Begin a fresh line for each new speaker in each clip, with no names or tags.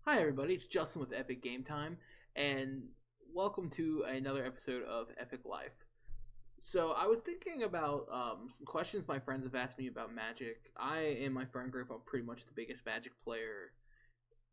Hi, everybody. It's Justin with Epic Game Time, and welcome to another episode of Epic Life. So, I was thinking about some questions my friends have asked me about Magic. In my friend group, I'm pretty much the biggest Magic player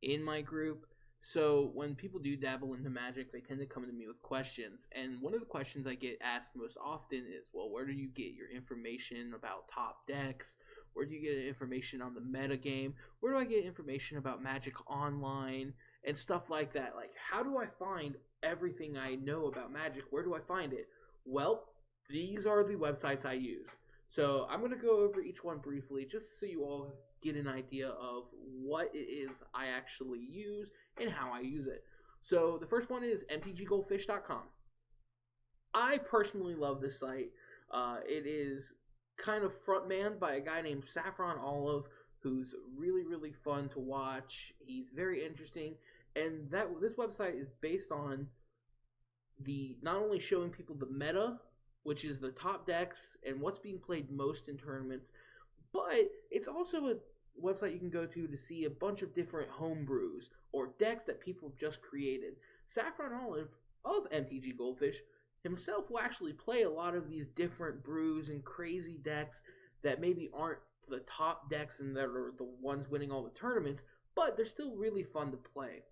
in my group. So, when people do dabble into Magic, they tend to come to me with questions. And one of the questions I get asked most often is, well, where do you get your information about top decks? Where do you get information on the meta game? Where do I get information about Magic Online and stuff like that? Like, how do I find everything I know about Magic? Where do I find it? Well, these are the websites I use. So I'm going to go over each one briefly just so you all get an idea of what it is I actually use and how I use it. So the first one is mtggoldfish.com. I personally love this site. It is kind of frontmanned by a guy named Saffron Olive, who's really, really fun to watch. He's very interesting, and this website is based on the not only showing people the meta, which is the top decks and what's being played most in tournaments, but it's also a website you can go to see a bunch of different homebrews or decks that people have just created. Saffron Olive of MTG Goldfish himself will actually play a lot of these different brews and crazy decks that maybe aren't the top decks and that are the ones winning all the tournaments, but they're still really fun to play.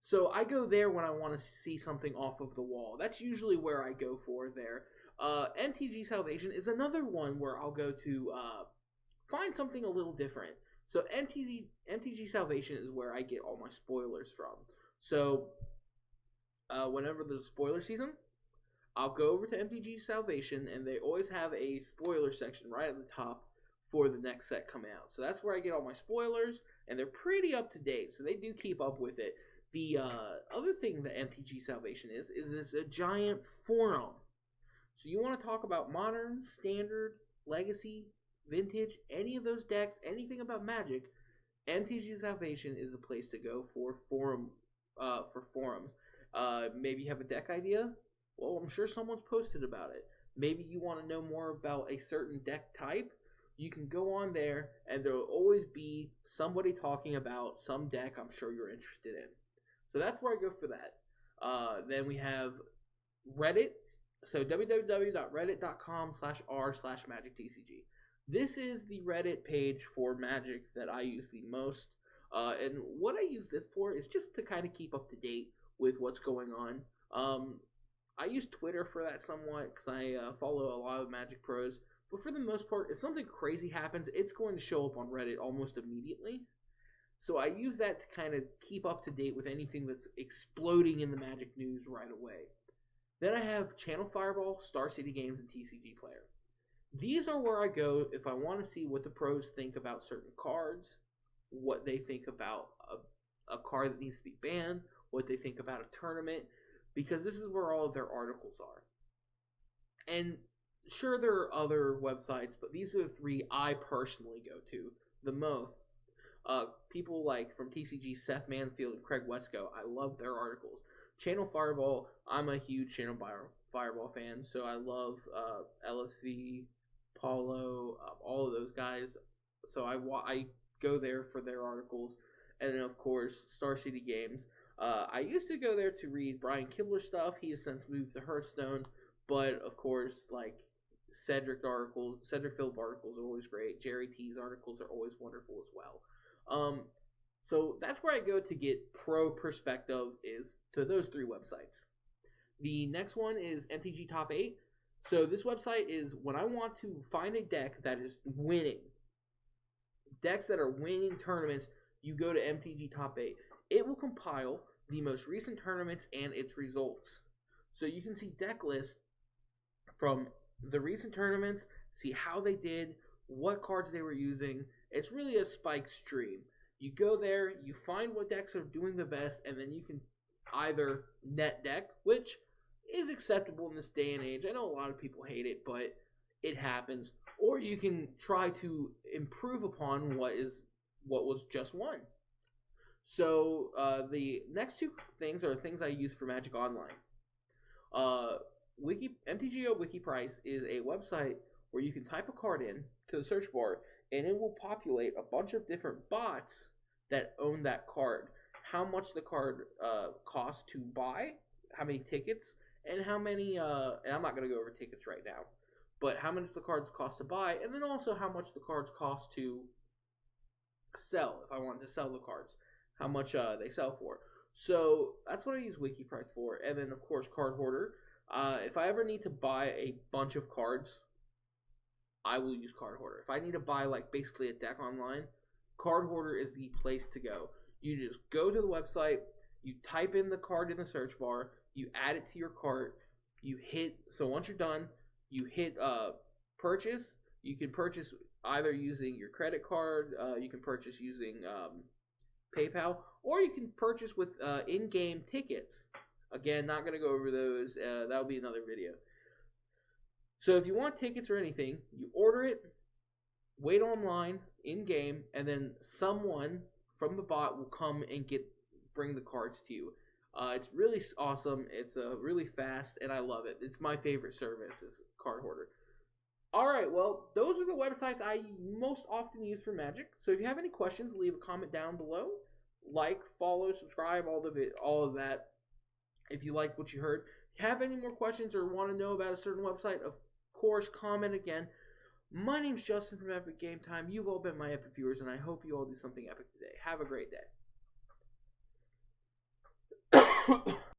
So I go there when I want to see something off of the wall. That's usually where I go for there. MTG Salvation is another one where I'll go to find something a little different. So MTG Salvation is where I get all my spoilers from. So whenever there's a spoiler season, I'll go over to MTG Salvation, and they always have a spoiler section right at the top for the next set coming out. So that's where I get all my spoilers, and they're pretty up to date, so they do keep up with it. The other thing that MTG Salvation is this a giant forum. So you want to talk about modern, standard, legacy, vintage, any of those decks, anything about Magic, MTG Salvation is the place to go for forums. Maybe you have a deck idea? Well, I'm sure someone's posted about it. Maybe you want to know more about a certain deck type. You can go on there, and there will always be somebody talking about some deck I'm sure you're interested in. So that's where I go for that. Then we have Reddit. So www.reddit.com/r/magictcg. This is the Reddit page for Magic that I use the most. And what I use this for is just to kind of keep up to date with what's going on. I use Twitter for that somewhat because I follow a lot of Magic pros. But for the most part, if something crazy happens, it's going to show up on Reddit almost immediately. So I use that to kind of keep up to date with anything that's exploding in the Magic news right away. Then I have Channel Fireball, Star City Games, and TCG Player. These are where I go if I want to see what the pros think about certain cards, what they think about a card that needs to be banned, what they think about a tournament, because this is where all of their articles are. And sure, there are other websites, but these are the three I personally go to the most. People like from TCG, Seth Manfield and Craig Wesco, I love their articles. Channel Fireball, I'm a huge Channel Fireball fan, so I love LSV, Paulo, all of those guys. So I go there for their articles. And then, of course, Star City Games. I used to go there to read Brian Kibler's stuff. He has since moved to Hearthstone. But, of course, like Cedric Phillip articles are always great. Jerry T's articles are always wonderful as well. So that's where I go to get pro perspective, is to those three websites. The next one is MTG Top 8. So this website is when I want to find a deck that is winning. Decks that are winning tournaments, you go to MTG Top 8. It will compile the most recent tournaments and its results. So you can see deck lists from the recent tournaments, see how they did, what cards they were using. It's really a spike stream. You go there, you find what decks are doing the best, and then you can either net deck, which is acceptable in this day and age. I know a lot of people hate it, but it happens. Or you can try to improve upon what was just won. So the next two things are things I use for Magic Online. MTGO Wiki Price is a website where you can type a card in to the search bar, and it will populate a bunch of different bots that own that card. how much the card costs to buy, how many tickets, and how many. And I'm not going to go over tickets right now, but how much the cards cost to buy, and then also how much the cards cost to sell. If I wanted to sell the cards, how much they sell for. So that's what I use WikiPrice for, and then of course Card Hoarder. If I ever need to buy a bunch of cards, I will use Card Hoarder. If I need to buy like basically a deck online, Card Hoarder is the place to go. You just go to the website, you type in the card in the search bar, you add it to your cart, you hit, so once you're done, you hit purchase. You can purchase either using your credit card, you can purchase using PayPal, or you can purchase with in-game tickets. Again, not going to go over those. That'll be another video. So if you want tickets or anything, you order it, wait online, in-game, and then someone from the bot will come and bring the cards to you. It's really awesome. It's really fast, and I love it. It's my favorite service is Card Hoarder. Alright, well, those are the websites I most often use for Magic. So if you have any questions, leave a comment down below. Like, follow, subscribe, all of that. If you like what you heard. If you have any more questions or want to know about a certain website, of course, comment again. My name's Justin from Epic Game Time. You've all been my epic viewers, and I hope you all do something epic today. Have a great day.